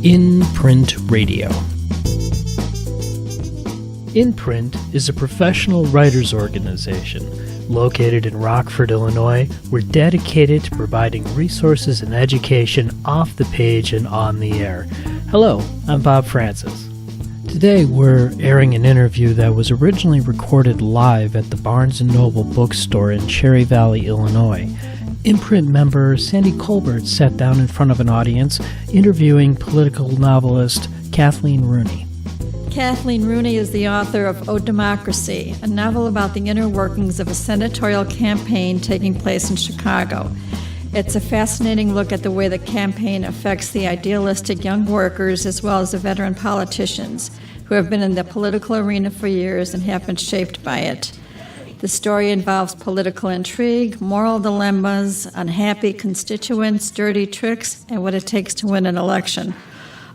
In Print Radio. In Print is a professional writers organization located in Rockford, Illinois. We're dedicated to providing resources and education off the page and on the air. Hello, I'm Bob Francis. Today we're airing an interview that was originally recorded live at the Barnes & Noble bookstore in Cherry Valley, Illinois. Imprint member Sandy Colbert sat down in front of an audience interviewing political novelist Kathleen Rooney. Kathleen Rooney is the author of O Democracy, a novel about the inner workings of a senatorial campaign taking place in Chicago. It's a fascinating look at the way the campaign affects the idealistic young workers as well as the veteran politicians who have been in the political arena for years and have been shaped by it. The story involves political intrigue, moral dilemmas, unhappy constituents, dirty tricks, and what it takes to win an election.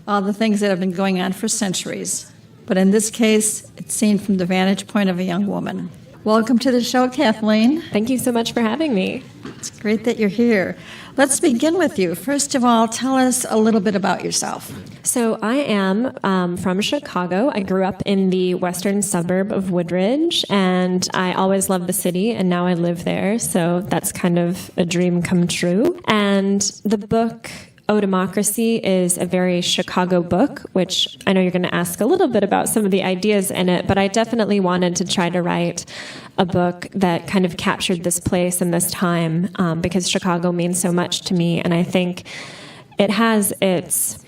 All the things that have been going on for centuries. But in this case, it's seen from the vantage point of a young woman. Welcome to the show, Kathleen. Thank you so much for having me. It's great that you're here. Let's begin with you. First of all, tell us a little bit about yourself. So I am from Chicago. I grew up in the western suburb of Woodridge, and I always loved the city, and now I live there. So that's kind of a dream come true. And the book O Democracy is a very Chicago book, which I know you're going to ask a little bit about some of the ideas in it, but I definitely wanted to try to write a book that kind of captured this place and this time because Chicago means so much to me, and I think it has its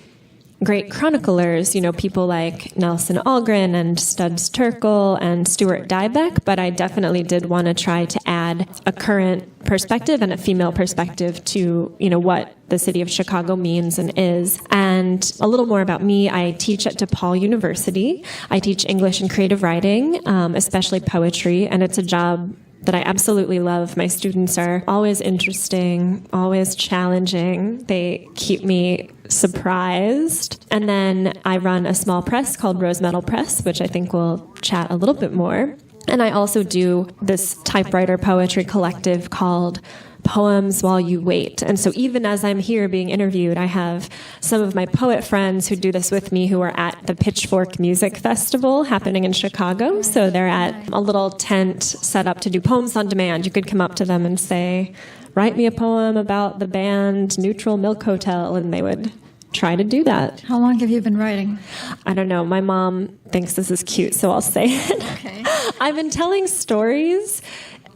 great chroniclers, you know, people like Nelson Algren and Studs Terkel and Stuart Dybek, but I definitely did want to try to add a current perspective and a female perspective to, you know, what the city of Chicago means and is. And a little more about me, I teach at DePaul University. I teach English and creative writing, especially poetry, and it's a job that I absolutely love. My students are always interesting, always challenging. They keep me surprised. And then I run a small press called Rose Metal Press, which I think we'll chat a little bit more. And I also do this typewriter poetry collective called Poems While You Wait. And so even as I'm here being interviewed, I have some of my poet friends who do this with me who are at the Pitchfork Music Festival happening in Chicago. So they're at a little tent set up to do poems on demand. You could come up to them and say, write me a poem about the band Neutral Milk Hotel, and they would try to do that. How long have you been writing? I don't know. My mom thinks this is cute, so I'll say it. Okay. I've been telling stories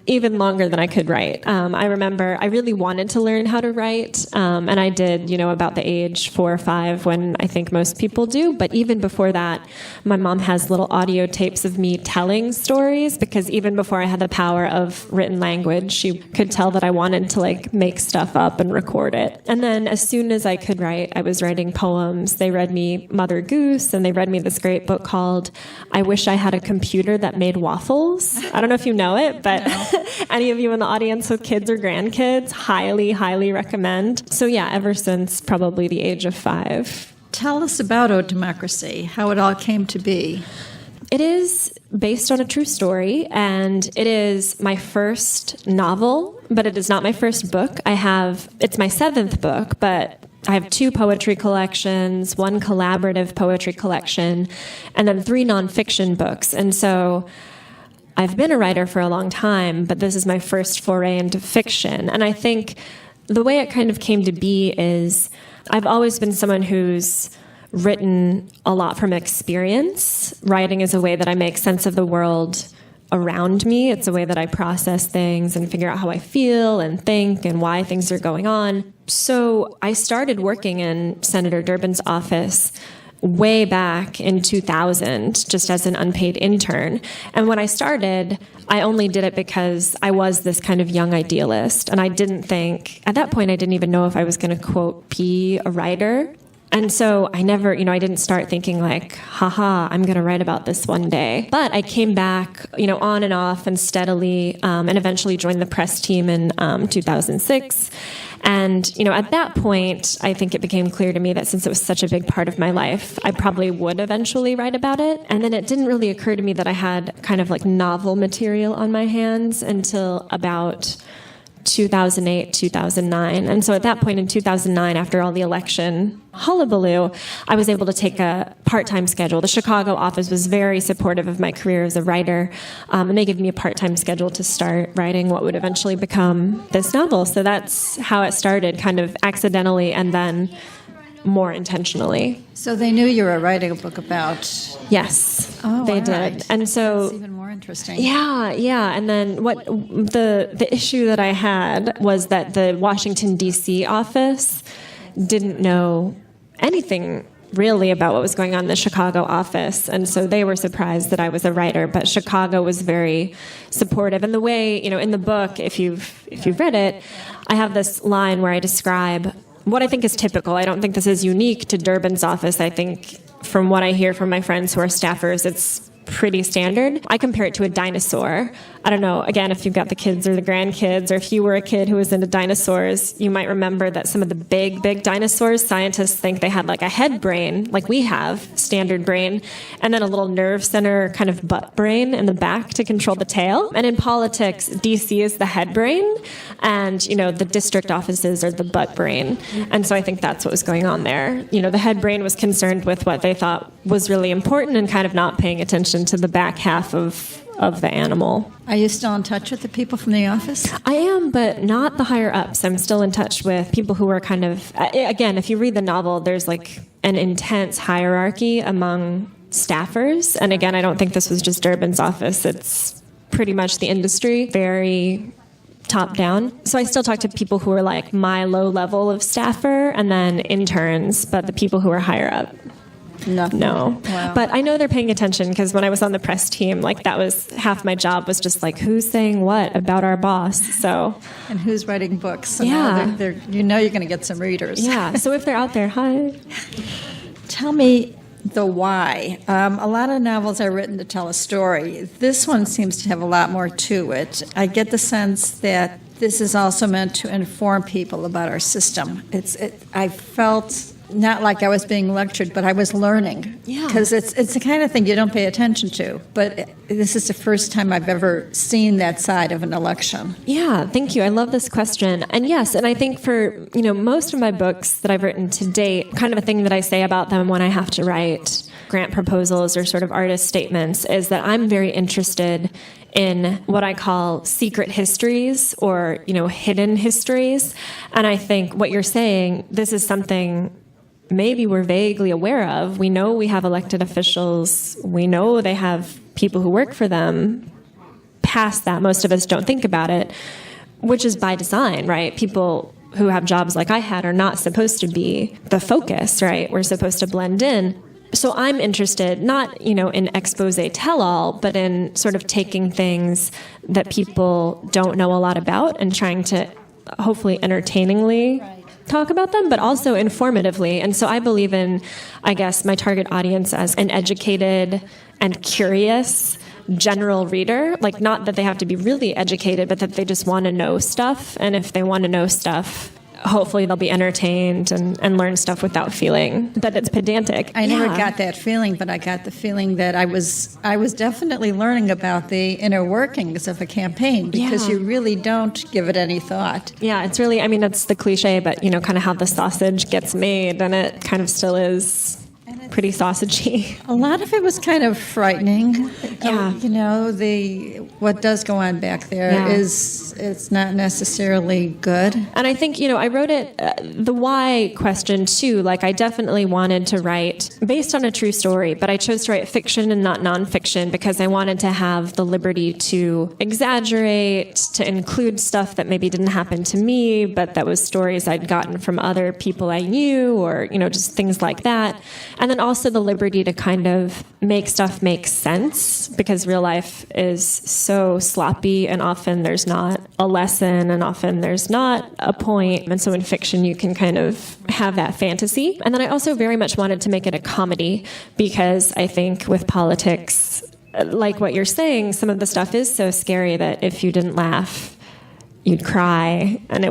even longer than I could write. I remember I really wanted to learn how to write, and I did, you know, about the age 4 or 5 when I think most people do. But even before that, my mom has little audio tapes of me telling stories because even before I had the power of written language, she could tell that I wanted to like make stuff up and record it. And then as soon as I could write, I was writing poems. They read me Mother Goose, and they read me this great book called I Wish I Had a Computer That Made Waffles. I don't know if you know it, but no. Any of you in the audience with kids or grandkids, highly, highly recommend. So yeah, ever since probably the age of 5. Tell us about O Democracy, how it all came to be. It is based on a true story, and it is my first novel, but it is not my first book. It's my 7th book, but I have 2 poetry collections, 1 collaborative poetry collection, and then 3 nonfiction books. And so I've been a writer for a long time, but this is my first foray into fiction. And I think the way it kind of came to be is I've always been someone who's written a lot from experience. Writing is a way that I make sense of the world around me. It's a way that I process things and figure out how I feel and think and why things are going on. So I started working in Senator Durbin's office way back in 2000, just as an unpaid intern. And when I started, I only did it because I was this kind of young idealist. And I didn't think, at that point, I didn't even know if I was going to, quote, be a writer. And so I never, I didn't start thinking like, haha, I'm going to write about this one day. But I came back, on and off and steadily, and eventually joined the press team in 2006. And, at that point, I think it became clear to me that since it was such a big part of my life, I probably would eventually write about it. And then it didn't really occur to me that I had kind of like novel material on my hands until about 2008, 2009. And so at that point in 2009, after all the election hullabaloo, I was able to take a part-time schedule. The Chicago office was very supportive of my career as a writer, and they gave me a part-time schedule to start writing what would eventually become this novel. So that's how it started, kind of accidentally and then more intentionally. So they knew you were writing a book about... Yes, Oh, they all did. right. And so... That's even more interesting. Yeah. And then what the issue that I had was that the Washington, D.C. office didn't know anything really about what was going on in the Chicago office. And so they were surprised that I was a writer, but Chicago was very supportive. And the way, in the book, if you've read it, I have this line where I describe what I think is typical. I don't think this is unique to Durbin's office. I think from what I hear from my friends who are staffers, it's pretty standard. I compare it to a dinosaur. I don't know, again, if you've got the kids or the grandkids, or if you were a kid who was into dinosaurs, you might remember that some of the big dinosaurs, scientists think they had like a head brain, like we have, standard brain, and then a little nerve center kind of butt brain in the back to control the tail. And in politics, DC is the head brain, and, the district offices are the butt brain. And so I think that's what was going on there. The head brain was concerned with what they thought was really important and kind of not paying attention to the back half of the animal. Are you still in touch with the people from the office? I am, but not the higher ups. I'm still in touch with people who are kind of, again, if you read the novel, there's like an intense hierarchy among staffers. And again, I don't think this was just Durbin's office. It's pretty much the industry, very top down. So I still talk to people who are like my low level of staffer and then interns, but the people who are higher up. No. Wow. But I know they're paying attention because when I was on the press team, like that was half my job was just like, who's saying what about our boss? So, And who's writing books? So Yeah. now you're going to get some readers. yeah. So if they're out there, hi. Tell me the why. A lot of novels are written to tell a story. This one seems to have a lot more to it. I get the sense that this is also meant to inform people about our system. I felt not like I was being lectured, but I was learning. Yeah. Because it's the kind of thing you don't pay attention to. But this is the first time I've ever seen that side of an election. Yeah, thank you. I love this question. And yes, and I think for, most of my books that I've written to date, kind of a thing that I say about them when I have to write grant proposals or sort of artist statements is that I'm very interested in what I call secret histories or, hidden histories. And I think what you're saying, this is something maybe we're vaguely aware of. We know we have elected officials. We know they have people who work for them. Past that, most of us don't think about it, which is by design, right? People who have jobs like I had are not supposed to be the focus, right? We're supposed to blend in. So I'm interested, not, in expose tell-all, but in sort of taking things that people don't know a lot about and trying to hopefully entertainingly talk about them, but also informatively. And so I believe in, I guess, my target audience as an educated and curious general reader. Like, not that they have to be really educated, but that they just want to know stuff. And if they want to know stuff, hopefully they'll be entertained and learn stuff without feeling that it's pedantic. I never got that feeling, but I got the feeling that I was definitely learning about the inner workings of a campaign because you really don't give it any thought. Yeah, it's really, it's the cliche, but, kind of how the sausage gets made, and it kind of still is pretty sausagey. A lot of it was kind of frightening. Yeah. What does go on back there is it's not necessarily good. And I think, I wrote it, the why question too, like I definitely wanted to write based on a true story, but I chose to write fiction and not nonfiction because I wanted to have the liberty to exaggerate, to include stuff that maybe didn't happen to me, but that was stories I'd gotten from other people I knew or, just things like that. And then also the liberty to kind of make stuff make sense because real life is so sloppy and often there's not a lesson and often there's not a point. And so in fiction you can kind of have that fantasy. And then I also very much wanted to make it a comedy because I think with politics, like what you're saying, some of the stuff is so scary that if you didn't laugh, you'd cry, and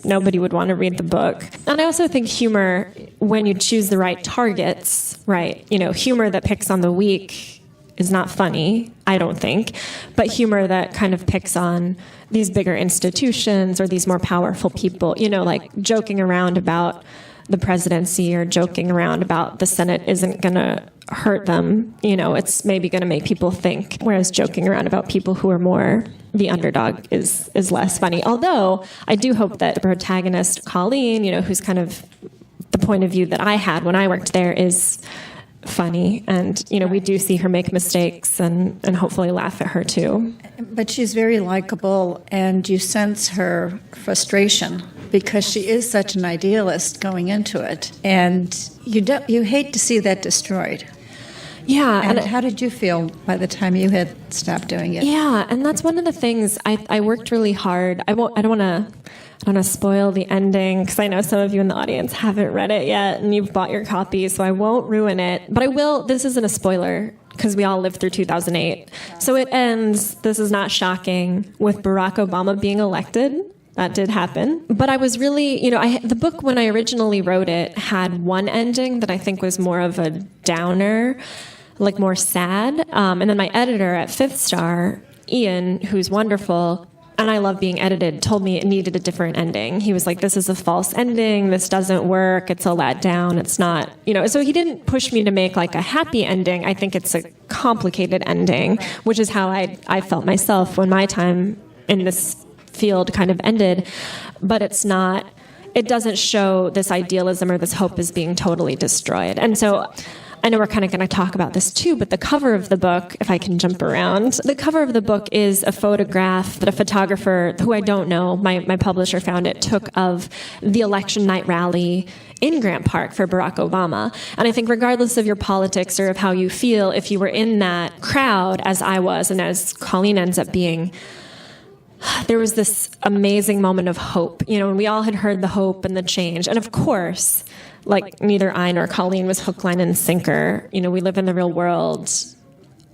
nobody would want to read the book. And I also think humor, when you choose the right targets, right, humor that picks on the weak is not funny, I don't think, but humor that kind of picks on these bigger institutions or these more powerful people, like joking around about the presidency or joking around about the Senate isn't going to hurt them. It's maybe going to make people think, whereas joking around about people who are more the underdog is less funny. Although I do hope that the protagonist, Colleen, who's kind of the point of view that I had when I worked there, is funny. And, we do see her make mistakes and hopefully laugh at her too. But she's very likable, and you sense her frustration because she is such an idealist going into it. And you hate to see that destroyed. Yeah. And how did you feel by the time you had stopped doing it? Yeah, and that's one of the things I worked really hard. I don't want to spoil the ending because I know some of you in the audience haven't read it yet and you've bought your copy, so I won't ruin it. But I will. This isn't a spoiler because we all lived through 2008. So it ends, this is not shocking, with Barack Obama being elected. That did happen. But I was really, the book, when I originally wrote it, had one ending that I think was more of a downer, like more sad. And then my editor at Fifth Star, Ian, who's wonderful, and I love being edited, told me it needed a different ending. He was like, this is a false ending. This doesn't work. It's a letdown. It's not, so he didn't push me to make like a happy ending. I think it's a complicated ending, which is how I felt myself when my time in this field kind of ended. But it doesn't show this idealism or this hope as being totally destroyed. And so I know we're kind of going to talk about this too, but the cover of the book, if I can jump around, the cover of the book is a photograph that a photographer, who I don't know, my publisher found it, took of the election night rally in Grant Park for Barack Obama. And I think regardless of your politics or of how you feel, if you were in that crowd, as I was, and as Colleen ends up being, there was this amazing moment of hope, and we all had heard the hope and the change. And of course, like neither I nor Colleen was hook, line, and sinker. We live in the real world.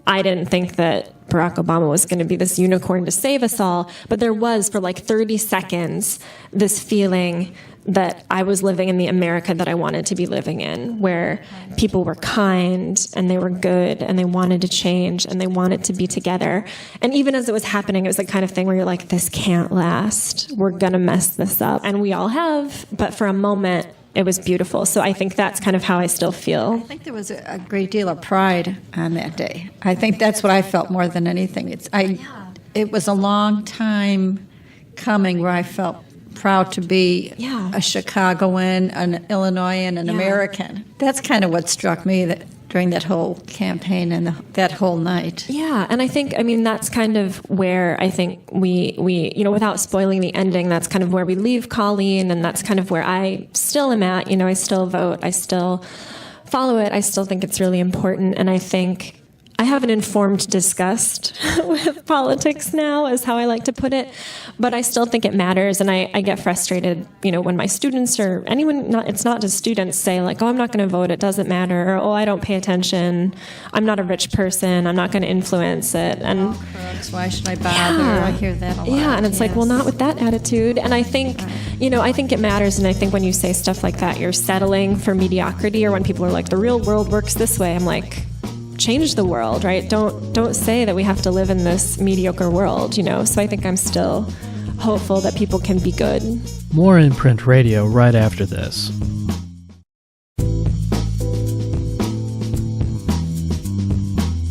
I didn't think that Barack Obama was going to be this unicorn to save us all, but there was, for like 30 seconds, this feeling that I was living in the America that I wanted to be living in, where people were kind and they were good and they wanted to change and they wanted to be together. And even as it was happening, it was the kind of thing where you're like, this can't last. We're going to mess this up. And we all have, but for a moment, it was beautiful. So I think that's kind of how I still feel. I think there was a great deal of pride on that day. I think that's what I felt more than anything. It was a long time coming where I felt proud to be a Chicagoan, an Illinoisan, an American. That's kind of what struck me during that whole campaign and that whole night. Yeah, and I think, that's kind of where I think we without spoiling the ending, that's kind of where we leave Colleen, and that's kind of where I still am at. I still vote, I still follow it, I still think it's really important, and I think I have an informed disgust with politics now, is how I like to put it, but I still think it matters, and I get frustrated, when my students or anyone, it's not just students, say like, oh, I'm not going to vote, it doesn't matter, or oh, I don't pay attention, I'm not a rich person, I'm not going to influence it, and why should I bother? I hear that a lot. Yeah, and it's like, well, not with that attitude, and I think, I think it matters, and I think when you say stuff like that, you're settling for mediocrity, or when people are like, the real world works this way, I'm like, change the world, right? Don't say that we have to live in this mediocre world, So I think I'm still hopeful that people can be good. More Imprint Radio right after this.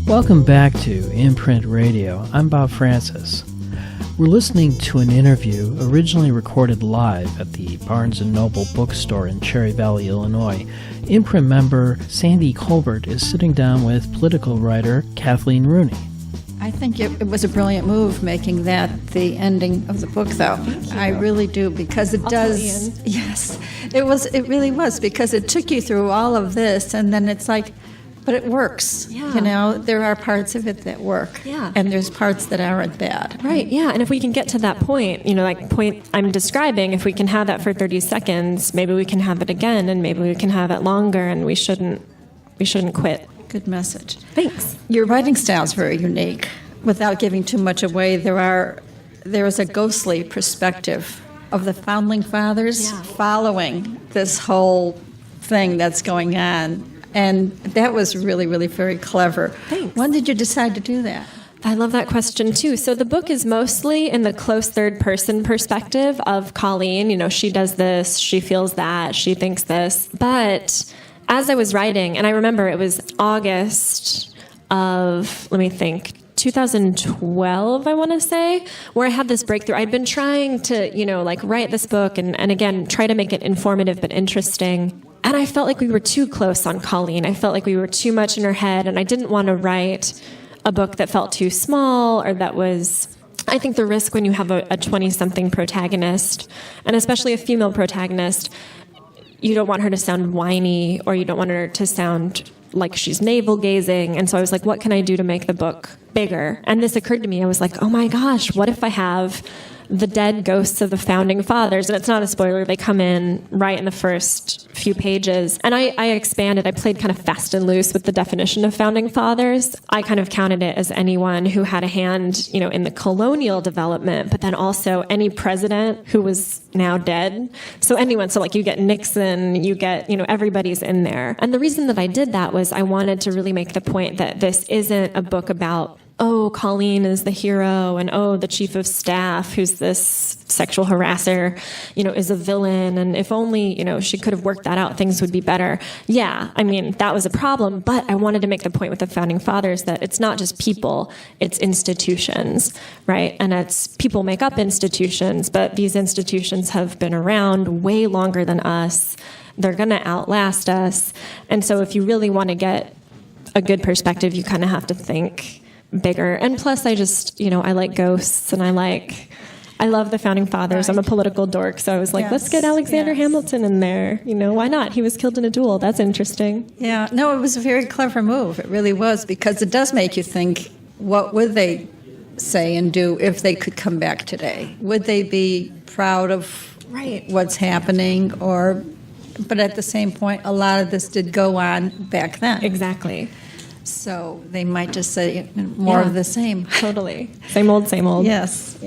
Welcome back to Imprint Radio. I'm Bob Francis. We're listening to an interview originally recorded live at the Barnes & Noble bookstore in Cherry Valley, Illinois. Imprint member Sandy Colbert is sitting down with political writer Kathleen Rooney. I think it was a brilliant move making that the ending of the book, though. I really do, because it does. Yes, it really was, because it took you through all of this, and then it's like, but it works. Yeah. There are parts of it that work. Yeah. And there's parts that aren't bad. Right, yeah. And if we can get to that point, like point I'm describing, if we can have that for 30 seconds, maybe we can have it again, and maybe we can have it longer, and we shouldn't quit. Good message. Thanks. Your writing style is very unique. Without giving too much away, there is a ghostly perspective of the Founding Fathers following this whole thing that's going on. And that was really, really very clever. Thanks. When did you decide to do that? I love that question too. So the book is mostly in the close third person perspective of Colleen. You know, she does this, she feels that, she thinks this. But as I was writing, and I remember it was August of, 2012, I want to say, where I had this breakthrough. I'd been trying to, write this book and again, try to make it informative but interesting. And I felt like we were too close on Colleen. I felt like we were too much in her head, and I didn't want to write a book that felt too small or that was... I think the risk when you have a 20-something protagonist, and especially a female protagonist, you don't want her to sound whiny, or you don't want her to sound like she's navel-gazing. And so I was like, what can I do to make the book bigger? And this occurred to me. I was like, oh my gosh, what if I have the dead ghosts of the founding fathers? And it's not a spoiler. They come in right in the first few pages. And I expanded. I played kind of fast and loose with the definition of founding fathers. I kind of counted it as anyone who had a hand, in the colonial development, but then also any president who was now dead. So anyone. So like you get Nixon, you get, everybody's in there. And the reason that I did that was I wanted to really make the point that this isn't a book about, oh, Colleen is the hero, and oh, the chief of staff, who's this sexual harasser, is a villain, and if only, she could have worked that out, things would be better. Yeah, that was a problem, but I wanted to make the point with the founding fathers that it's not just people, it's institutions, right? And it's people make up institutions, but these institutions have been around way longer than us. They're going to outlast us. And so if you really want to get a good perspective, you kind of have to think bigger. And plus, I just, I like ghosts, and I love the founding fathers. Right. I'm a political dork, so I was like, yes, let's get Alexander Hamilton in there. Why not? He was killed in a duel. That's interesting. Yeah, no, it was a very clever move. It really was, because it does make you think, what would they say and do if they could come back today? Would they be proud of what's happening? But at the same point, a lot of this did go on back then. Exactly. So they might just say more of the same. Totally. Same old, same old. Yes.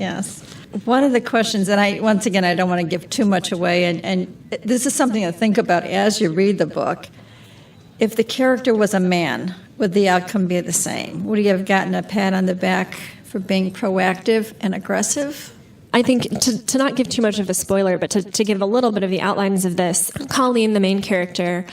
One of the questions, and I don't want to give too much away, and this is something to think about as you read the book. If the character was a man, would the outcome be the same? Would he have gotten a pat on the back for being proactive and aggressive? I think to not give too much of a spoiler, but to give a little bit of the outlines of this, Colleen, the main character,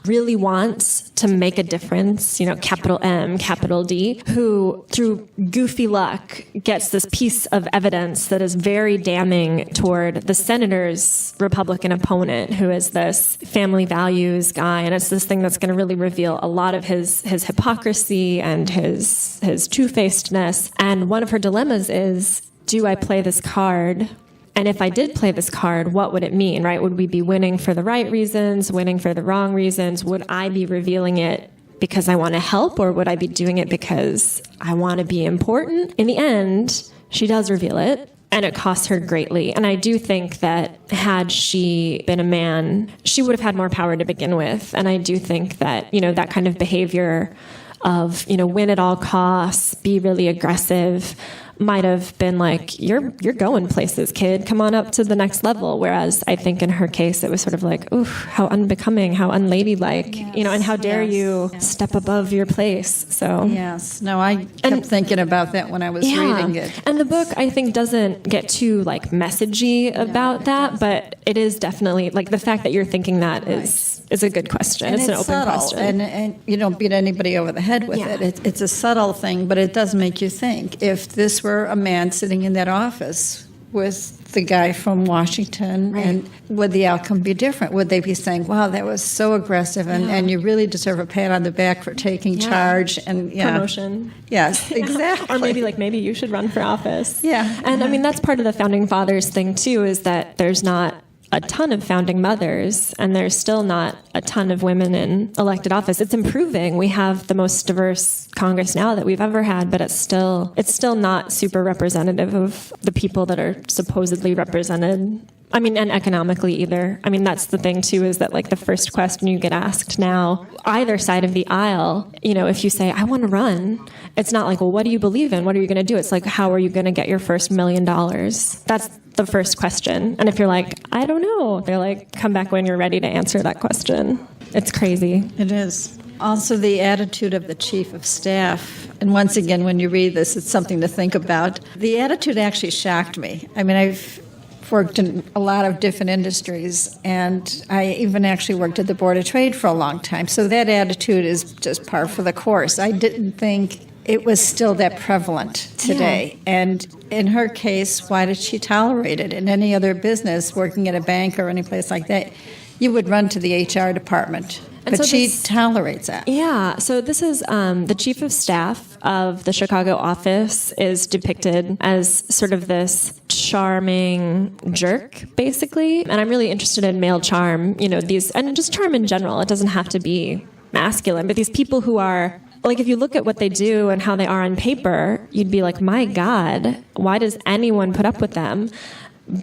really wants to make a difference, capital M, capital D, who, through goofy luck, gets this piece of evidence that is very damning toward the senator's Republican opponent, who is this family values guy, and it's this thing that's going to really reveal a lot of his hypocrisy and his two-facedness. And one of her dilemmas is, do I play this card? And if I did play this card, what would it mean, right? Would we be winning for the right reasons, winning for the wrong reasons? Would I be revealing it because I want to help, or would I be doing it because I want to be important? In the end, she does reveal it, and it costs her greatly. And I do think that had she been a man, she would have had more power to begin with. And I do think that, that kind of behavior of, win at all costs, be really aggressive, might have been like, you're going places, kid. Come on up to the next level. Whereas I think in her case, it was sort of like, oof, how unbecoming, how unladylike, and how dare you step above your place. So yes, no, I kept thinking about that when I was reading it. And the book, I think, doesn't get too messagey about that, but it is definitely the fact that you're thinking that is a good question. And it's an open subtle, question, and you don't beat anybody over the head with it. It's a subtle thing, but it does make you think. If this were a man sitting in that office with the guy from Washington, and would the outcome be different? Would they be saying, wow, that was so aggressive, and you really deserve a pat on the back for taking charge and promotion? Yes, exactly. Or maybe you should run for office. Yeah. And that's part of the founding fathers thing too, is that there's not a ton of founding mothers, and there's still not a ton of women in elected office. It's improving. We have the most diverse Congress now that we've ever had, but it's still not super representative of the people that are supposedly represented. And economically either. That's the thing too, is that the first question you get asked now, either side of the aisle, if you say, I want to run, it's not like, well, what do you believe in? What are you going to do? It's like, how are you going to get your first $1 million? That's the first question. And if you're like, I don't know, they're like, come back when you're ready to answer that question. It's crazy. It is. Also, the attitude of the chief of staff. And once again, when you read this, it's something to think about. The attitude actually shocked me. I mean, I've worked in a lot of different industries, and I even actually worked at the Board of Trade for a long time. So that attitude is just par for the course. I didn't think it was still that prevalent today. Yeah. And in her case, why did she tolerate it? In any other business, working at a bank or any place like that, you would run to the HR department. And but so she tolerates that. Yeah. So this is the chief of staff of the Chicago office is depicted as sort of this charming jerk, basically. And I'm really interested in male charm, these, and just charm in general. It doesn't have to be masculine, but these people who are, like, if you look at what they do and how they are on paper, you'd be like, my God, why does anyone put up with them?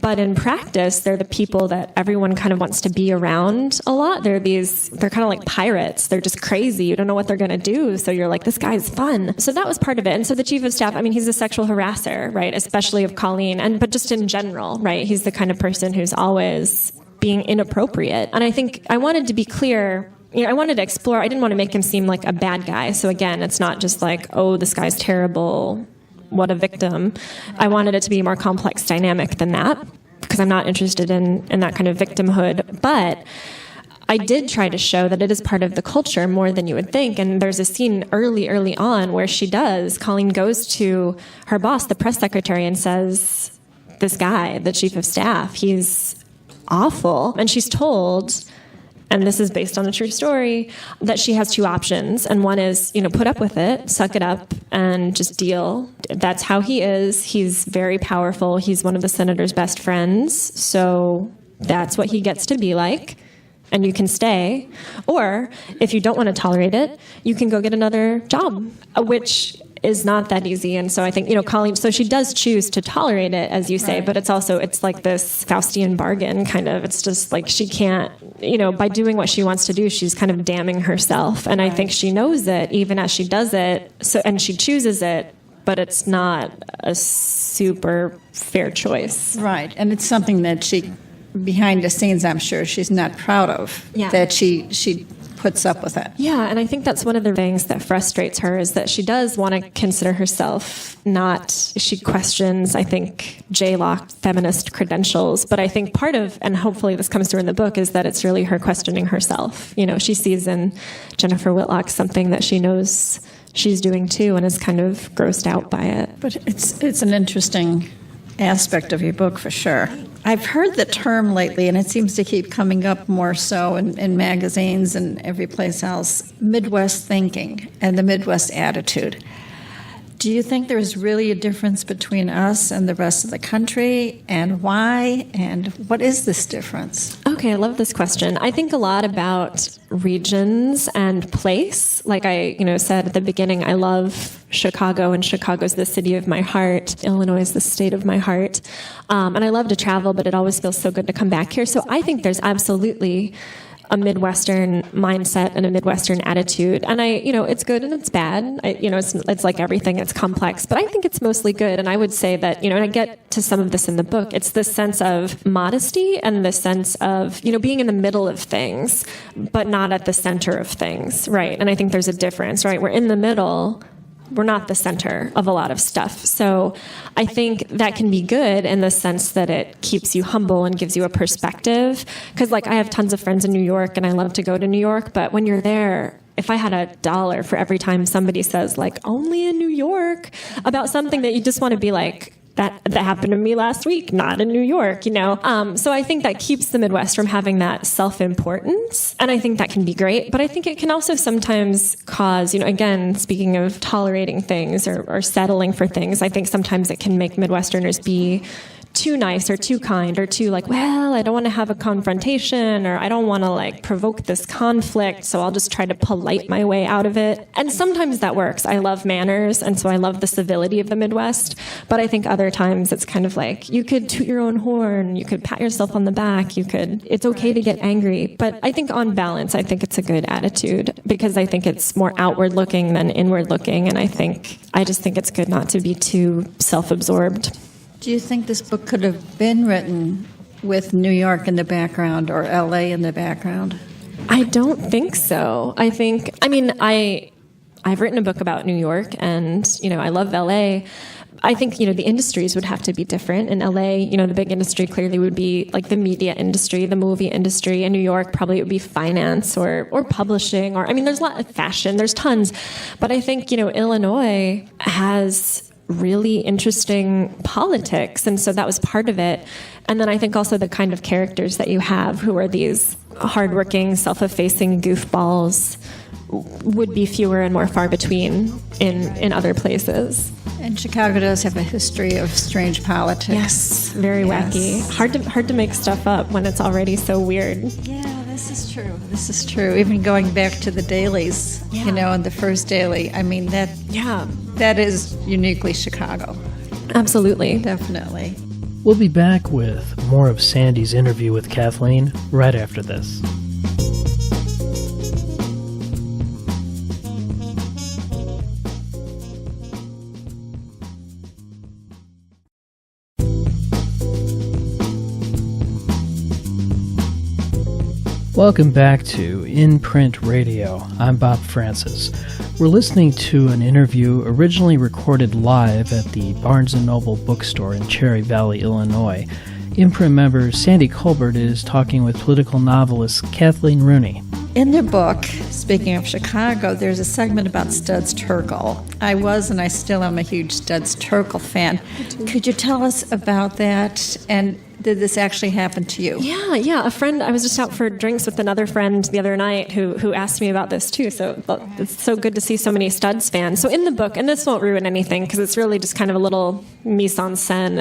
But in practice, they're the people that everyone kind of wants to be around a lot. They're kind of like pirates. They're just crazy. You don't know what they're going to do. So you're like, this guy's fun. So that was part of it. And so the chief of staff, I mean, he's a sexual harasser, right? Especially of Colleen, but just in general, right? He's the kind of person who's always being inappropriate. And I think I wanted to be clear. I wanted to explore. I didn't want to make him seem like a bad guy. So again, it's not just like, oh, this guy's terrible, what a victim. I wanted it to be a more complex dynamic than that, because I'm not interested in that kind of victimhood. But I did try to show that it is part of the culture more than you would think. And there's a scene early on where Colleen goes to her boss, the press secretary, and says, this guy, the chief of staff, he's awful. And she's told, and this is based on a true story, that she has two options. And one is, put up with it, suck it up, and just deal. That's how he is. He's very powerful. He's one of the senator's best friends. So that's what he gets to be like. And you can stay. Or if you don't want to tolerate it, you can go get another job, which is not that easy. And so I think, Colleen, so she does choose to tolerate it, as you say, right. But it's like this Faustian bargain kind of. It's just like she can't, by doing what she wants to do, she's kind of damning herself. And right. I think she knows it even as she does it. So, and she chooses it, but it's not a super fair choice. Right. And it's something that she, behind the scenes, I'm sure she's not proud of, that she puts up with it. Yeah, and I think that's one of the things that frustrates her is that she does want to consider herself she questions, I think, J-Lock feminist credentials, but I think part of, and hopefully this comes through in the book, is that it's really her questioning herself. She sees in Jennifer Whitlock something that she knows she's doing too and is kind of grossed out by it. But it's an interesting aspect of your book for sure. I've heard the term lately, and it seems to keep coming up more so in magazines and every place else, Midwest thinking and the Midwest attitude. Do you think there's really a difference between us and the rest of the country, and why, and what is this difference? Okay, I love this question. I think a lot about regions and place. Like I said at the beginning, I love Chicago, and Chicago's the city of my heart. Illinois is the state of my heart. And I love to travel, but it always feels so good to come back here. So I think there's absolutely a Midwestern mindset and a Midwestern attitude. And it's good and it's bad. It's like everything, it's complex, but I think it's mostly good. And I would say that, and I get to some of this in the book, it's this sense of modesty and the sense of, being in the middle of things, but not at the center of things, right? And I think there's a difference, right? We're in the middle, we're not the center of a lot of stuff. So I think that can be good in the sense that it keeps you humble and gives you a perspective. Because I have tons of friends in New York and I love to go to New York, but when you're there, if I had $1 for every time somebody says only in New York about something that you just want to be like, that happened to me last week, not in New York, So I think that keeps the Midwest from having that self-importance. And I think that can be great. But I think it can also sometimes cause, again, speaking of tolerating things or settling for things, I think sometimes it can make Midwesterners be too nice or too kind or too I don't want to have a confrontation, or I don't want to provoke this conflict, so I'll just try to polite my way out of it. And sometimes that works. I love manners, and so I love the civility of the Midwest. But I think other times it's kind of you could toot your own horn, you could pat yourself on the back, it's okay to get angry. But I think on balance, I think it's a good attitude, because I think it's more outward looking than inward looking. And I just think it's good not to be too self-absorbed. Do you think this book could have been written with New York in the background or L.A. in the background? I don't think so. I've written a book about New York, and, I love LA. I think, the industries would have to be different. In LA, the big industry clearly would be like the media industry, the movie industry. In New York, probably it would be finance or publishing, there's a lot of fashion, there's tons. But I think, Illinois has really interesting politics, and so that was part of it. And then I think also the kind of characters that you have, who are these hardworking, self-effacing goofballs, would be fewer and more far between in other places. And Chicago does have a history of strange politics. Yes, very wacky. Hard to make stuff up when it's already so weird. Yeah, this is true. This is true. Even going back to the dailies, and the first daily. That is uniquely Chicago. Absolutely. Definitely. We'll be back with more of Sandy's interview with Kathleen right after this. Welcome back to In Print Radio. I'm Bob Francis. We're listening to an interview originally recorded live at the Barnes & Noble bookstore in Cherry Valley, Illinois. Imprint member Sandy Colbert is talking with political novelist Kathleen Rooney. In their book, speaking of Chicago, there's a segment about Studs Terkel. I was and I still am a huge Studs Terkel fan. Could you tell us about that? And did this actually happen to you? Yeah. A friend, I was just out for drinks with another friend the other night who asked me about this too. So it's so good to see so many Studs fans. So in the book, and this won't ruin anything because it's really just kind of a little mise en scène.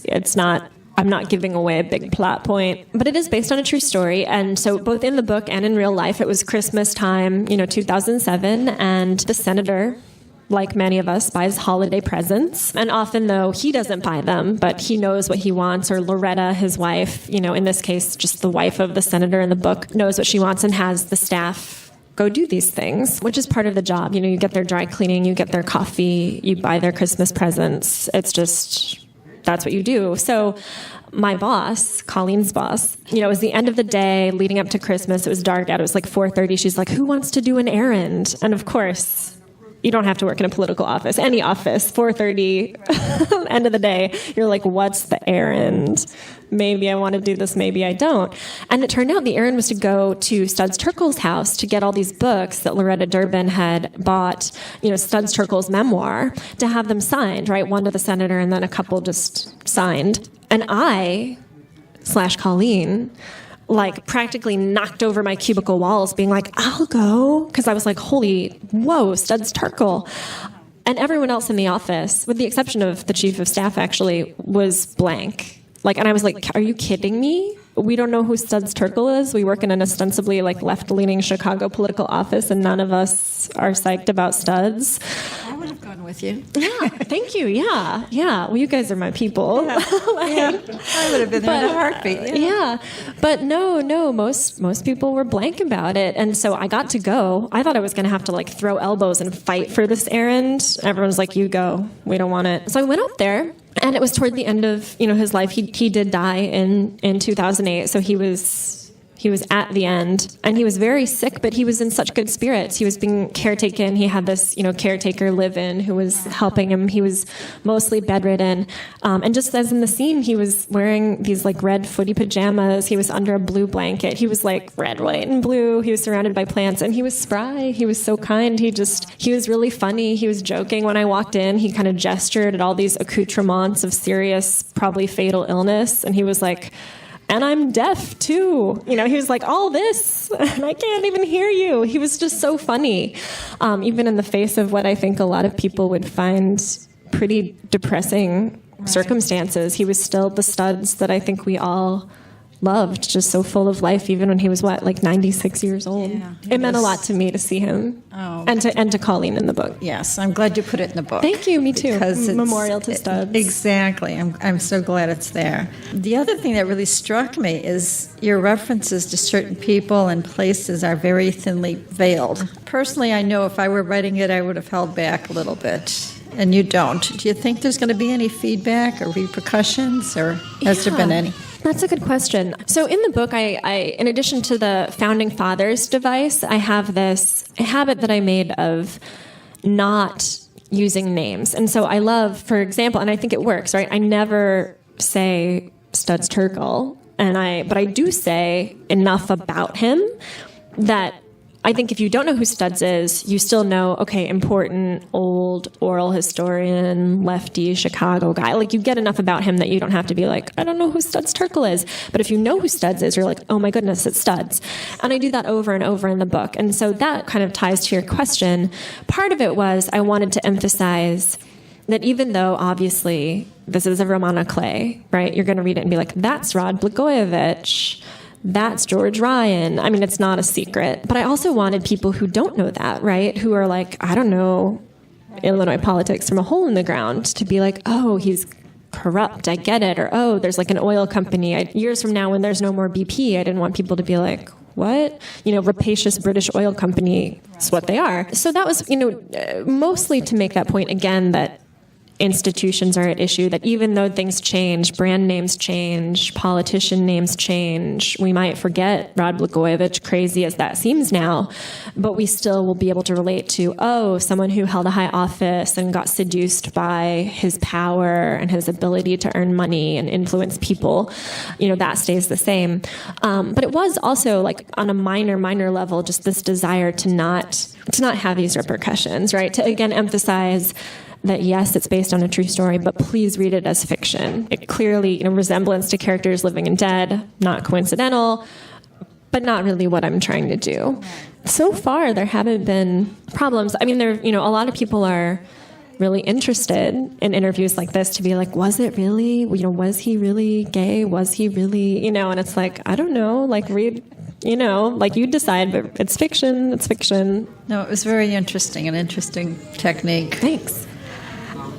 It's not, I'm not giving away a big plot point, but it is based on a true story. And so both in the book and in real life, it was Christmas time, 2007, and the senator, like many of us, buys holiday presents. And often, though, he doesn't buy them, but he knows what he wants, or Loretta, his wife, in this case, just the wife of the senator in the book, knows what she wants and has the staff go do these things, which is part of the job. You get their dry cleaning, you get their coffee, you buy their Christmas presents. It's just, that's what you do. So my boss, Colleen's boss, it was the end of the day leading up to Christmas. It was dark out. It was like 4:30. She's like, who wants to do an errand? And of course, you don't have to work in a political office, any office, 4:30, end of the day. You're like, what's the errand? Maybe I want to do this, maybe I don't. And it turned out the errand was to go to Studs Terkel's house to get all these books that Loretta Durbin had bought, Studs Terkel's memoir, to have them signed, right? One to the senator and then a couple just signed. And I/Colleen, practically knocked over my cubicle walls being like, I'll go. Because I was like, whoa, Studs Terkel. And everyone else in the office, with the exception of the chief of staff actually, was blank. And I was like, are you kidding me? We don't know who Studs Terkel is. We work in an ostensibly left-leaning Chicago political office, and none of us are psyched about Studs. I would have gone with you. Yeah, thank you. Yeah. Well, you guys are my people. Yeah. I would have been there in a heartbeat. Yeah. But no, most people were blank about it. And so I got to go. I thought I was going to have to throw elbows and fight for this errand. Everyone's like, you go. We don't want it. So I went up there. And it was toward the end of his life. He did die in 2008, so he was at the end, and he was very sick, but he was in such good spirits. He was being caretaken. He had this caretaker live-in who was helping him. He was mostly bedridden, and just as in the scene, he was wearing these red footy pajamas. He was under a blue blanket. He was red, white, and blue. He was surrounded by plants, and he was spry. He was so kind. He was really funny. He was joking when I walked in. He kind of gestured at all these accoutrements of serious, probably fatal illness, and he was like, and I'm deaf too. He was like, all this, and I can't even hear you. He was just so funny, even in the face of what I think a lot of people would find pretty depressing circumstances. He was still the Studs that I think we all loved, just so full of life, even when he was 96 years old. Yeah, it meant a lot to me to see him, and to Colleen in the book. Yes, I'm glad you put it in the book. Thank you, me too. Because memorial to Studs. Exactly, I'm so glad it's there. The other thing that really struck me is your references to certain people and places are very thinly veiled. Personally, I know if I were writing it, I would have held back a little bit. And you don't. Do you think there's going to be any feedback or repercussions, or has there been any? That's a good question. So in the book, I in addition to the Founding Fathers device, I have this habit that I made of not using names. And so I love, for example, and I think it works, right? I never say Studs Terkel, but I do say enough about him that I think if you don't know who Studs is, you still know, okay, important, old, oral historian, lefty, Chicago guy. Like, you get enough about him that you don't have to be like, I don't know who Studs Terkel is. But if you know who Studs is, you're like, oh my goodness, it's Studs. And I do that over and over in the book. And so that kind of ties to your question. Part of it was I wanted to emphasize that even though, obviously, this is a roman à clef, right? You're going to read it and be like, that's Rod Blagojevich. That's George Ryan. I mean, it's not a secret. But I also wanted people who don't know that, right? Who are like, I don't know Illinois politics from a hole in the ground, to be like, oh, he's corrupt. I get it. Or, oh, there's like an oil company. Years from now when there's no more BP, I didn't want people to be like, what? Rapacious British oil company is what they are. So that was, mostly to make that point again that institutions are at issue, that even though things change, brand names change, politician names change, we might forget Rod Blagojevich, crazy as that seems now, but we still will be able to relate to, someone who held a high office and got seduced by his power and his ability to earn money and influence people, that stays the same. But it was also like on a minor level, just this desire to not have these repercussions, right? To again emphasize that yes, it's based on a true story, but please read it as fiction. It clearly, resemblance to characters living and dead, not coincidental, but not really what I'm trying to do. So far, there haven't been problems. I mean, a lot of people are really interested in interviews like this to be like, was it really, was he really gay? Was he really, and it's like, I don't know, like read, like you decide, but it's fiction, it's fiction. No, it was very interesting, an interesting technique. Thanks.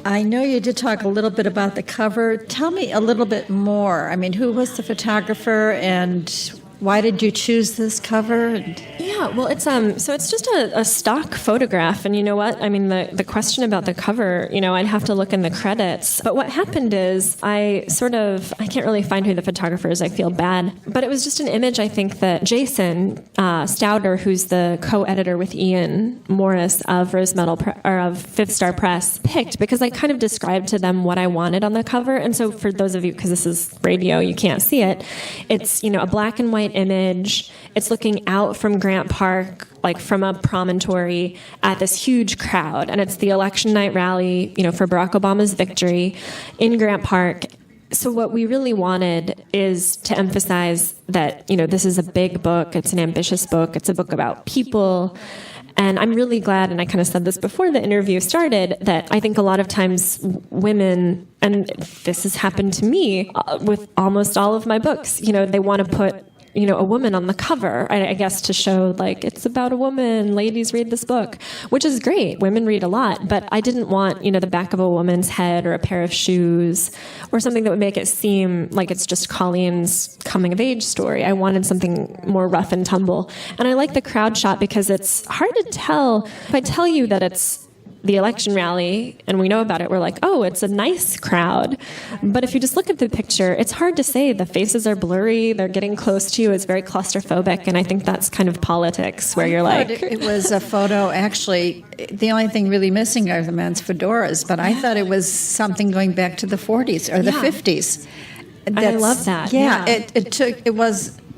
I know you did talk a little bit about the cover. Tell me a little bit more. I mean, who was the photographer and why did you choose this cover? Yeah, well, it's just a stock photograph, and you know what? I mean, the question about the cover, I'd have to look in the credits. But what happened is I can't really find who the photographer is. I feel bad, but it was just an image. I think that Jason Stouder, who's the co-editor with Ian Morris of of Fifth Star Press, picked because I kind of described to them what I wanted on the cover. And so for those of you, because this is radio, you can't see it. It's a black and white image. It's looking out from Grant Park, like from a promontory, at this huge crowd. And it's the election night rally, for Barack Obama's victory in Grant Park. So what we really wanted is to emphasize that, this is a big book. It's an ambitious book. It's a book about people. And I'm really glad, and I kind of said this before the interview started, that I think a lot of times women, and this has happened to me with almost all of my books, they want to put a woman on the cover, I guess, to show like it's about a woman, ladies read this book, which is great. Women read a lot, but I didn't want, the back of a woman's head or a pair of shoes or something that would make it seem like it's just Colleen's coming of age story. I wanted something more rough and tumble. And I like the crowd shot because it's hard to tell. If I tell you that it's the election rally and we know about it, we're like, oh, it's a nice crowd. But if you just look at the picture, it's hard to say. The faces are blurry. They're getting close to you. It's very claustrophobic. And I think that's kind of politics where you're like... It was a photo, actually, the only thing really missing are the men's fedoras, but I thought it was something going back to the 40s or the 50s. I love that. Yeah.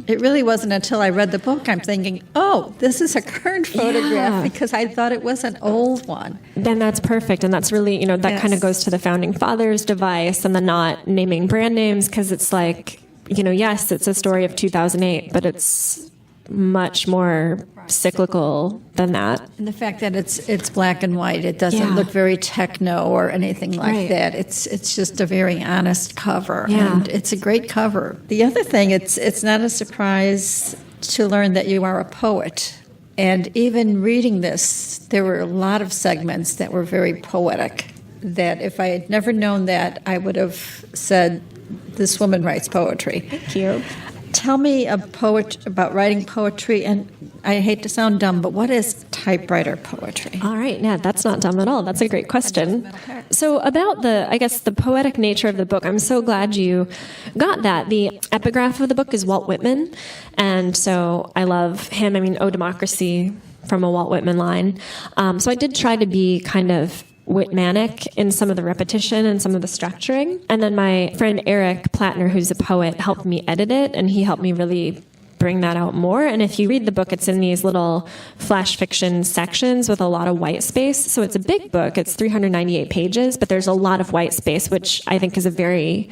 It really wasn't until I read the book I'm thinking, oh, this is a current photograph because I thought it was an old one. Then that's perfect. And that's really, that kind of goes to the Founding Fathers device and the not naming brand names because it's like, yes, it's a story of 2008, but it's much more cyclical than that. And the fact that it's black and white, it doesn't look very techno or anything like that. It's just a very honest cover, and it's a great cover. The other thing, it's not a surprise to learn that you are a poet. And even reading this, there were a lot of segments that were very poetic, that if I had never known that, I would have said, this woman writes poetry. Thank you. tell me about writing poetry, and I hate to sound dumb, but what is typewriter poetry? All right, yeah, that's not dumb at all. That's a great question. So about the poetic nature of the book, I'm so glad you got that. The epigraph of the book is Walt Whitman, and so I love him. I mean, "O Democracy" from a Walt Whitman line. So I did try to be kind of Whitmanic in some of the repetition and some of the structuring. And then my friend Eric Plattner, who's a poet, helped me edit it, and he helped me really bring that out more. And if you read the book, it's in these little flash fiction sections with a lot of white space. So it's a big book. It's 398 pages, but there's a lot of white space, which I think is a very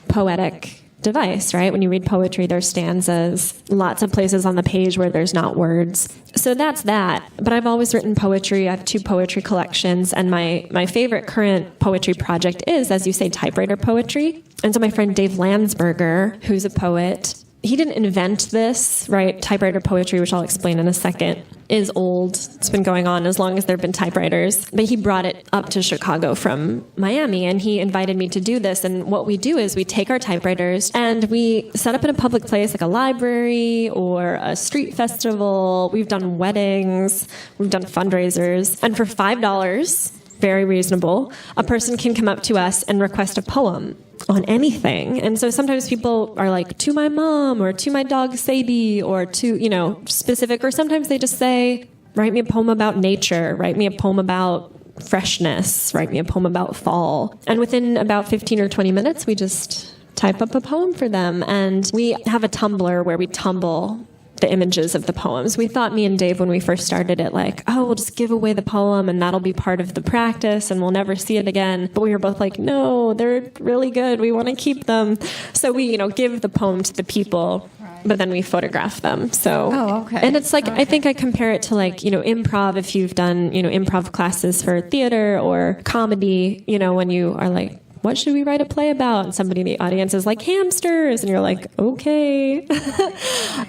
poetic device, right? When you read poetry, there's stanzas, lots of places on the page where there's not words. So that's that. But I've always written poetry. I have 2 poetry collections, and my favorite current poetry project is, as you say, typewriter poetry. And so my friend Dave Landsberger, who's a poet, he didn't invent this, right? Typewriter poetry, which I'll explain in a second, is old. It's been going on as long as there have been typewriters. But he brought it up to Chicago from Miami, and he invited me to do this. And what we do is we take our typewriters and we set up in a public place like a library or a street festival. We've done weddings. We've done fundraisers. And for $5, very reasonable, a person can come up to us and request a poem on anything. And so sometimes people are like, "To my mom," or "To my dog Sadie," or to, specific, or sometimes they just say, "Write me a poem about nature, write me a poem about freshness, write me a poem about fall." And within about 15 or 20 minutes, we just type up a poem for them. And we have a Tumblr where we tumble the images of the poems. We thought, me and Dave, when we first started it, like, oh, we'll just give away the poem and that'll be part of the practice and we'll never see it again. But we were both like, no, they're really good. We want to keep them. So we, give the poem to the people, but then we photograph them. So, okay. And it's like, I think I compare it to like, improv, if you've done, improv classes for theater or comedy, when you are like, what should we write a play about? And somebody in the audience is like, hamsters. And you're like, okay.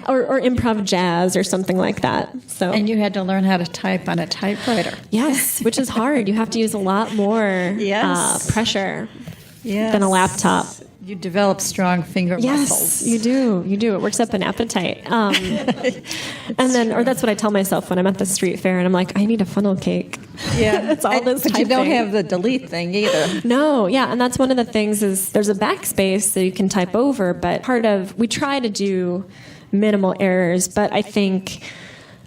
or improv jazz or something like that. So. And you had to learn how to type on a typewriter. Yes, which is hard. You have to use a lot more pressure than a laptop. You develop strong finger muscles. Yes, you do. You do. It works up an appetite. And then, or that's what I tell myself when I'm at the street fair and I'm like, I need a funnel cake. Yeah. It's all this But typing. you don't have the delete thing either. No, yeah. And that's one of the things is there's a backspace that you can type over, but we try to do minimal errors, but I think,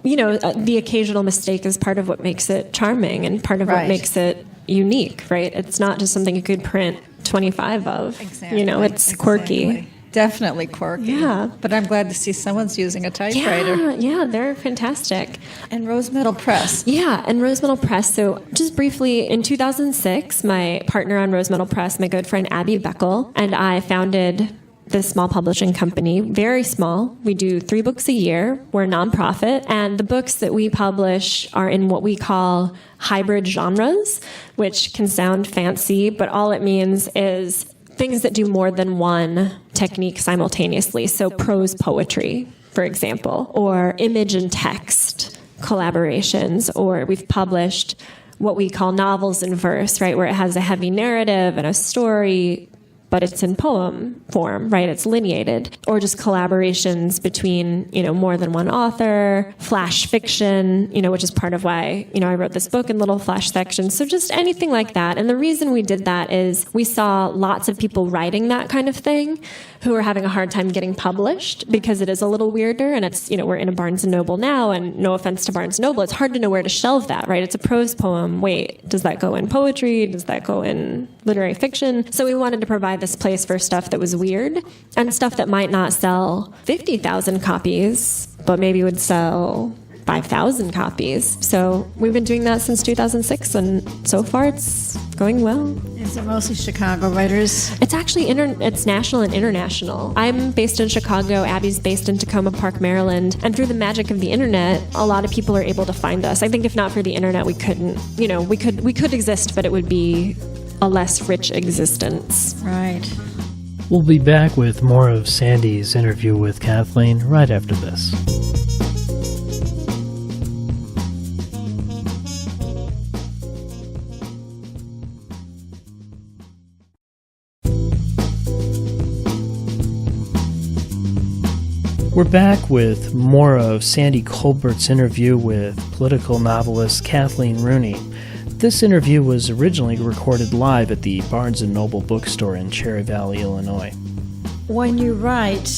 the occasional mistake is part of what makes it charming and part of what makes it unique, right? It's not just something you could print 25 of. Exactly. It's quirky. Exactly. Definitely quirky. Yeah. But I'm glad to see someone's using a typewriter. Yeah, they're fantastic. And Rose Metal Press. Yeah, and Rose Metal Press. So just briefly, in 2006, my partner on Rose Metal Press, my good friend Abby Beckel, and I founded this small publishing company, very small. We do 3 books a year. We're a nonprofit. And the books that we publish are in what we call hybrid genres, which can sound fancy, but all it means is things that do more than one technique simultaneously. So prose poetry, for example, or image and text collaborations, or we've published what we call novels in verse, right, where it has a heavy narrative and a story, but it's in poem form, right? It's lineated. Or just collaborations between, more than one author, flash fiction, which is part of why, I wrote this book in little flash sections. So just anything like that. And the reason we did that is we saw lots of people writing that kind of thing who are having a hard time getting published because it is a little weirder. And it's, we're in a Barnes & Noble now, and no offense to Barnes & Noble, it's hard to know where to shelve that, right? It's a prose poem. Wait, does that go in poetry? Does that go in literary fiction? So we wanted to provide this place for stuff that was weird and stuff that might not sell 50,000 copies, but maybe would sell 5,000 copies. So we've been doing that since 2006, and so far it's going well. Is it mostly Chicago writers? It's actually it's national and international. I'm based in Chicago. Abby's based in Tacoma Park, Maryland. And through the magic of the internet, a lot of people are able to find us. I think if not for the internet, we couldn't. We could exist, but it would be a less rich existence. Right. We'll be back with more of Sandy's interview with Kathleen right after this. We're back with more of Sandy Colbert's interview with political novelist Kathleen Rooney. This interview was originally recorded live at the Barnes & Noble bookstore in Cherry Valley, Illinois. When you write,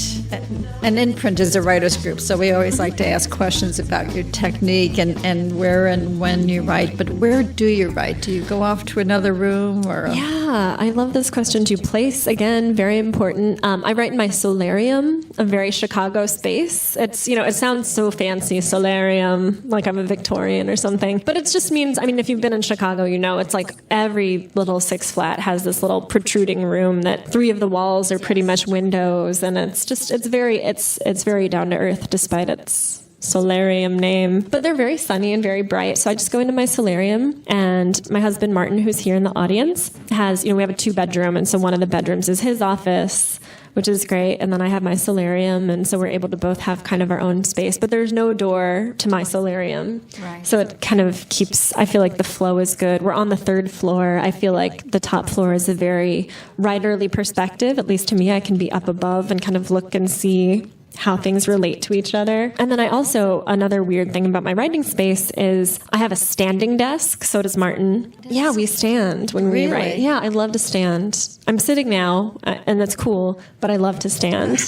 an imprint is a writer's group, so we always like to ask questions about your technique and where and when you write. But where do you write? Do you go off to another room? Or Yeah, I love this question too. Place, again, very important. I write in my solarium, a very Chicago space. It's, it sounds so fancy, solarium, like I'm a Victorian or something. But it just means, if you've been in Chicago, it's like every little Six Flat has this little protruding room that 3 of the walls are pretty much windows, and it's very down to earth despite its solarium name. But they're very sunny and very bright, so I just go into my solarium, and my husband Martin, who's here in the audience, has, we have a 2-bedroom, and so one of the bedrooms is his office, which is great, and then I have my solarium, and so we're able to both have kind of our own space, but there's no door to my solarium. Right. So it kind of keeps, I feel like the flow is good. We're on the 3rd floor. I feel like the top floor is a very writerly perspective, at least to me. I can be up above and kind of look and see how things relate to each other. And then another weird thing about my writing space is I have a standing desk. So does Martin. Yeah, we stand when we write. Yeah, I love to stand. I'm sitting now, and that's cool, but I love to stand.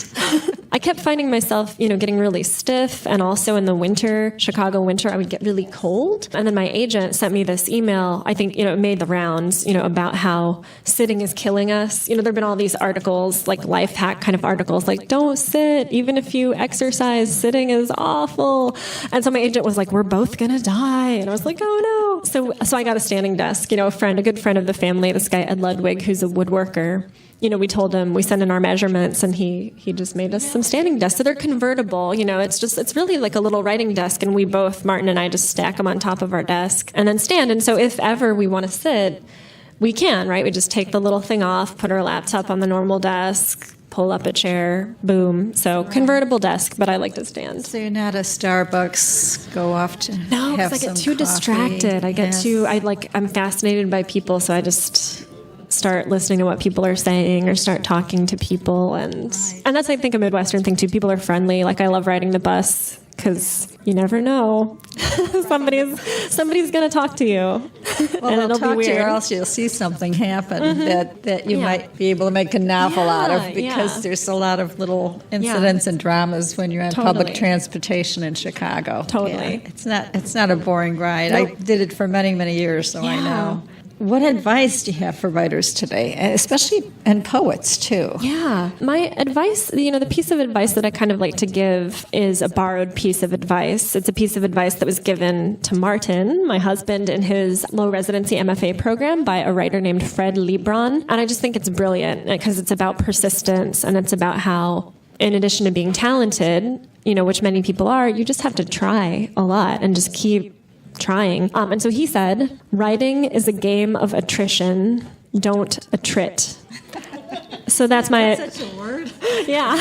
I kept finding myself, getting really stiff, and also in the winter, Chicago winter, I would get really cold. And then my agent sent me this email, I think, it made the rounds, about how sitting is killing us. There've been all these articles, like life hack kind of articles, like don't sit, even if you exercise, sitting is awful. And so my agent was like, we're both gonna die. And I was like, oh no. So I got a standing desk, a good friend of the family, this guy, Ed Ludwig, who's a woodworker. We told him, we sent in our measurements, and he just made us some standing desks. So they're convertible, it's really like a little writing desk, and we both, Martin and I, just stack them on top of our desk and then stand. And so if ever we want to sit, we can, right? We just take the little thing off, put our laptop on the normal desk, pull up a chair, boom. So convertible desk, but I like to stand. So you're not a Starbucks, go off to No, have because I get some too coffee. distracted. I'm fascinated by people, so I just start listening to what people are saying or start talking to people. And that's, I think, a Midwestern thing, too. People are friendly. Like, I love riding the bus because you never know. somebody's going to talk to you. Well, and it'll talk be weird. to you, or else you'll see something happen that you might be able to make a novel out of, because there's a lot of little incidents and dramas when you're on public transportation in Chicago. Totally. Yeah, it's not a boring ride. Nope. I did it for many, many years, so I know. What advice do you have for writers today, especially and poets too? Yeah, my advice, the piece of advice that I kind of like to give is a borrowed piece of advice. It's a piece of advice that was given to Martin, my husband, in his low residency MFA program by a writer named Fred Lebron. And I just think it's brilliant because it's about persistence, and it's about how, in addition to being talented, which many people are, you just have to try a lot and just keep trying. And so he said, writing is a game of attrition, don't attrit. So that's my... That's such a word. Yeah.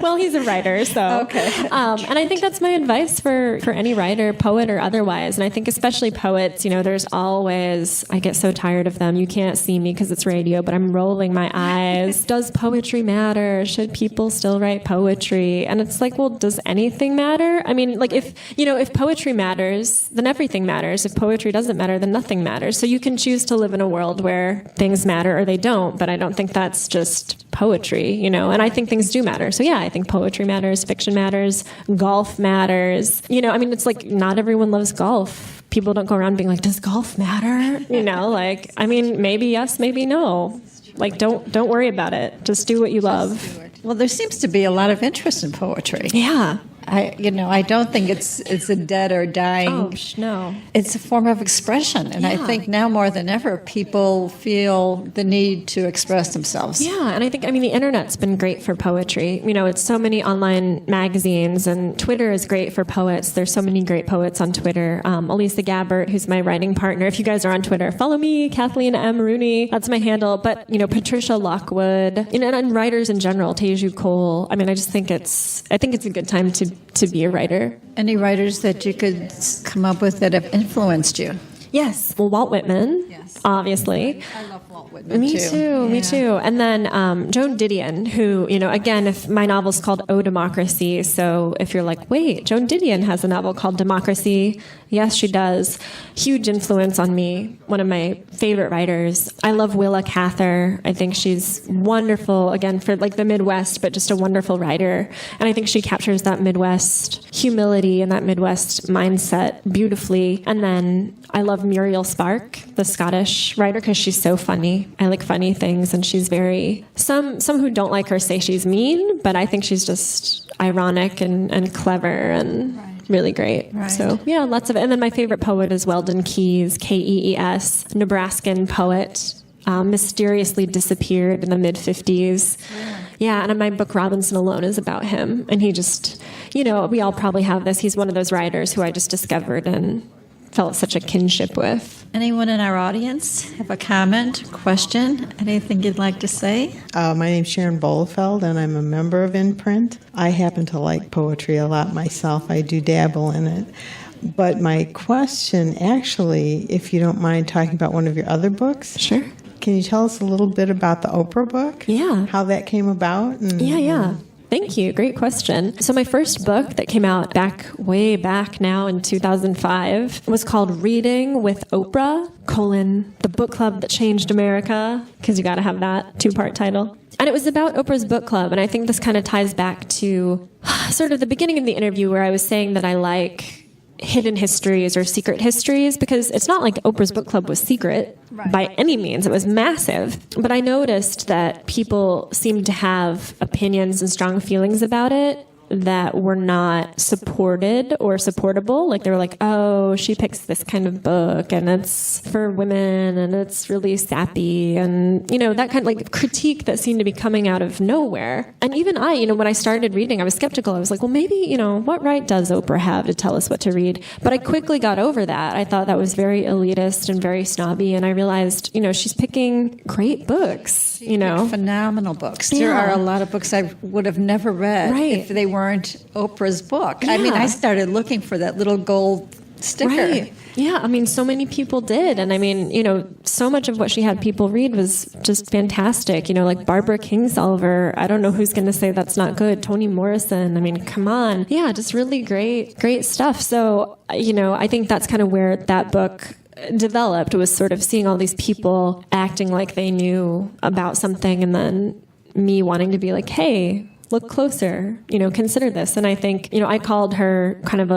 Well, he's a writer, so... Okay. And I think that's my advice for any writer, poet or otherwise. And I think especially poets, there's always... I get so tired of them. You can't see me because it's radio, but I'm rolling my eyes. Does poetry matter? Should people still write poetry? And it's like, well, does anything matter? If poetry matters, then everything matters. If poetry doesn't matter, then nothing matters. So you can choose to live in a world where things matter or they don't, but I don't think that's just poetry, and I think things do matter. So yeah, I think poetry matters, fiction matters, golf matters. It's like not everyone loves golf. People don't go around being like, does golf matter? Maybe yes, maybe no. Like, don't worry about it. Just do what you love. Well, there seems to be a lot of interest in poetry. Yeah. I don't think it's a dead or dying. Oh, no. It's a form of expression, and I think now more than ever, people feel the need to express themselves. Yeah, and I think the internet's been great for poetry. It's so many online magazines, and Twitter is great for poets. There's so many great poets on Twitter. Elisa Gabbert, who's my writing partner. If you guys are on Twitter, follow me, Kathleen M. Rooney. That's my handle. But Patricia Lockwood, and writers in general, Teju Cole. I just think it's a good time to be a writer. Any writers that you could come up with that have influenced you? Yes. Well, Walt Whitman, obviously. I love Walt Whitman, Me too. Me too. And then Joan Didion, who, again, if my novel's called O Democracy, so if you're like, wait, Joan Didion has a novel called Democracy. Yes, she does. Huge influence on me. One of my favorite writers. I love Willa Cather. I think she's wonderful, again, for like the Midwest, but just a wonderful writer. And I think she captures that Midwest humility and that Midwest mindset beautifully. And then I love Muriel Spark, the Scottish writer, because she's so funny. I like funny things, and she's very... Some who don't like her say she's mean, but I think she's just ironic and clever and... really great. Right. So, yeah, lots of it. And then my favorite poet is Weldon Kees, Kees, Nebraskan poet, mysteriously disappeared in the mid-50s. Yeah, and my book Robinson Alone is about him. And he just, we all probably have this. He's one of those writers who I just discovered and felt such a kinship with. Anyone in our audience have a comment, question, anything you'd like to say? My name's Sharon Bolefeld, and I'm a member of InPrint. I happen to like poetry a lot myself. I do dabble in it. But my question, actually, if you don't mind talking about one of your other books. Sure. Can you tell us a little bit about the Oprah book? Yeah. How that came about? Yeah. Thank you. Great question. So my first book that came out way back now in 2005 was called Reading with Oprah, the book club that changed America, because you got to have that 2-part title. And it was about Oprah's book club. And I think this kind of ties back to sort of the beginning of the interview where I was saying that I like hidden histories or secret histories, because it's not like Oprah's book club was secret by any means. It was massive. But I noticed that people seemed to have opinions and strong feelings about it that were not supported or supportable. Like they were like, oh, she picks this kind of book and it's for women and it's really sappy and, that kind of like critique that seemed to be coming out of nowhere. And even I, when I started reading, I was skeptical. I was like, well, maybe, what right does Oprah have to tell us what to read? But I quickly got over that. I thought that was very elitist and very snobby. And I realized, she's picking great books, Phenomenal books. Yeah. There are a lot of books I would have never read if they weren't Oprah's book. Yeah. I mean, I started looking for that little gold sticker. Right. Yeah, I mean, so many people did. And I mean, so much of what she had people read was just fantastic. Like Barbara Kingsolver. I don't know who's going to say that's not good. Toni Morrison. I mean, come on. Yeah, just really great stuff. So, I think that's kind of where that book developed, was sort of seeing all these people acting like they knew about something, and then me wanting to be like, hey, look closer, consider this. And I think, I called her kind of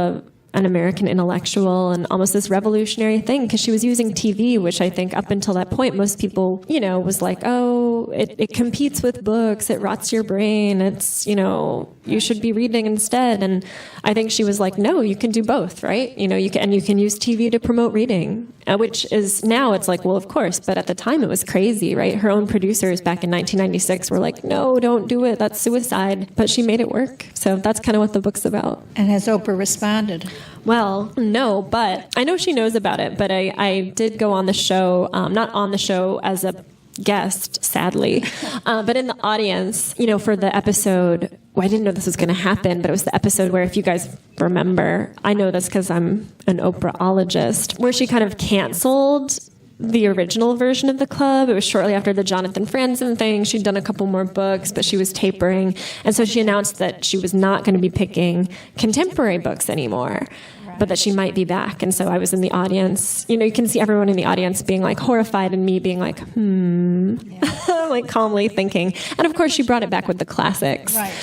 an American intellectual and almost this revolutionary thing, because she was using TV, which I think up until that point, most people, was like, oh, it competes with books, it rots your brain, it's, you should be reading instead. And I think she was like, no, you can do both, right? You can use TV to promote reading, which is now it's like, well, of course, but at the time it was crazy, right? Her own producers back in 1996 were like, no, don't do it, that's suicide. But she made it work. So that's kind of what the book's about. And has Oprah responded? Well, no, but I know she knows about it. But I did go on the show, not on the show as a guest, sadly, but in the audience, for the episode. Well, I didn't know this was going to happen, but it was the episode where, if you guys remember, I know this because I'm an Oprah-ologist, where she kind of canceled the original version of the club. It was shortly after the Jonathan Franzen thing. She'd done a couple more books, but she was tapering. And so she announced that she was not going to be picking contemporary books anymore, but that she might be back. And so I was in the audience. You can see everyone in the audience being like horrified, and me being like, like calmly thinking. And of course, she brought it back with the classics. Right.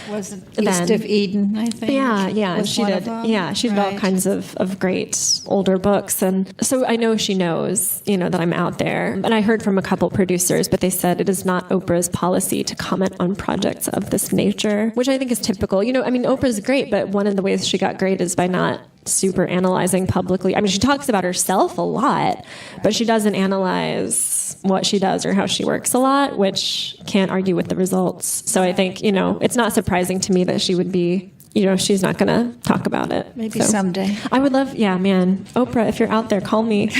What was it? East of Eden, I think. Yeah. And she did. Yeah, she did all kinds of great older books. And so I know she knows, that I'm out there. And I heard from a couple producers, but they said it is not Oprah's policy to comment on projects of this nature, which I think is typical. Oprah's great, but one of the ways she got great is by not super analyzing publicly. I mean, she talks about herself a lot, but she doesn't analyze what she does or how she works a lot, which can't argue with the results. So I think, it's not surprising to me that she would be, she's not going to talk about it. Maybe someday. I would love, Oprah, if you're out there, call me.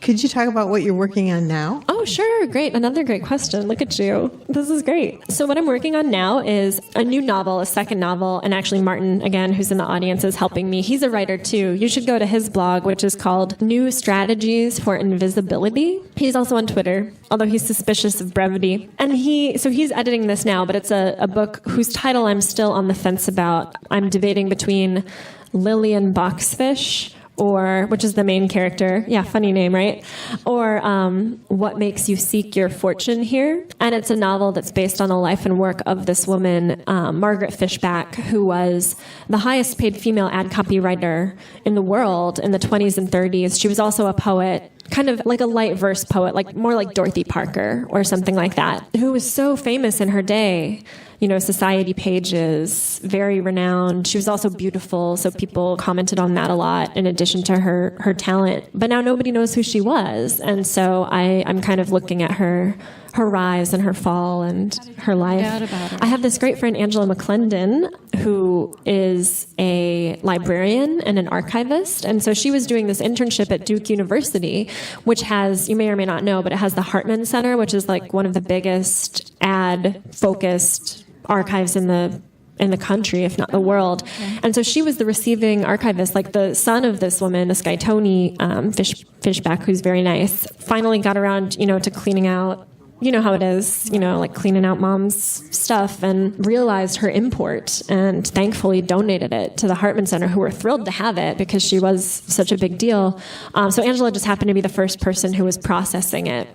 Could you talk about what you're working on now? Oh, sure. Great. Another great question. Look at you. This is great. So what I'm working on now is a new novel, a second novel, and actually Martin, again, who's in the audience, is helping me. He's a writer too. You should go to his blog, which is called New Strategies for Invisibility. He's also on Twitter, although he's suspicious of brevity. And he's editing this now, but it's a book whose title I'm still on the fence about. I'm debating between Lillian Boxfish, which is the main character. Yeah, funny name, right? Or What Makes You Seek Your Fortune Here? And it's a novel that's based on the life and work of this woman, Margaret Fishback, who was the highest paid female ad copywriter in the world in the 20s and 30s. She was also a poet, kind of like a light verse poet, like more like Dorothy Parker or something like that, who was so famous in her day. Society pages, very renowned. She was also beautiful, so people commented on that a lot in addition to her talent. But now nobody knows who she was, and so I'm kind of looking at her rise and her fall and her life. I have this great friend, Angela McClendon, who is a librarian and an archivist, and so she was doing this internship at Duke University, which has, you may or may not know, but it has the Hartman Center, which is like one of the biggest ad-focused archives in the country, if not the world. And so she was the receiving archivist, like the son of this woman, this guy, Tony Fishback, who's very nice, finally got around, to cleaning out, how it is, like cleaning out mom's stuff, and realized her import and thankfully donated it to the Hartman Center, who were thrilled to have it because she was such a big deal. So Angela just happened to be the first person who was processing it.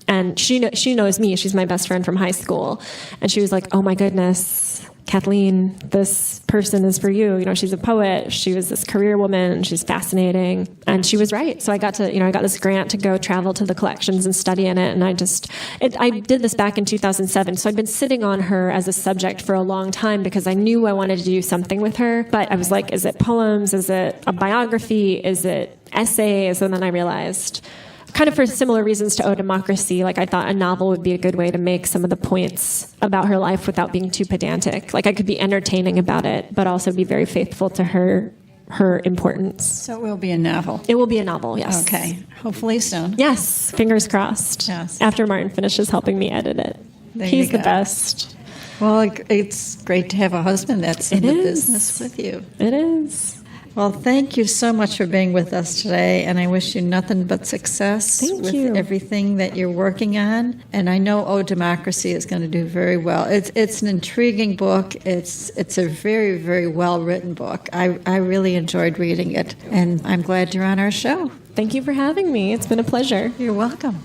And she knows me. She's my best friend from high school. And she was like, oh, my goodness, Kathleen, this person is for you. She's a poet. She was this career woman. She's fascinating. And she was right. So I got this grant to go travel to the collections and study in it. And I did this back in 2007. So I'd been sitting on her as a subject for a long time because I knew I wanted to do something with her. But I was like, is it poems? Is it a biography? Is it essays? And then I realized, kind of for similar reasons to O Democracy, like I thought a novel would be a good way to make some of the points about her life without being too pedantic. Like I could be entertaining about it, but also be very faithful to her importance. So it will be a novel. It will be a novel, yes. Okay, hopefully soon. Yes, fingers crossed. Yes. After Martin finishes helping me edit it. He's the best. Well, it's great to have a husband that's in the business with you. It is. Well, thank you so much for being with us today, and I wish you nothing but success with everything that you're working on. And I know O Democracy is going to do very well. It's an intriguing book. It's a very, very well-written book. I really enjoyed reading it, and I'm glad you're on our show. Thank you for having me. It's been a pleasure. You're welcome.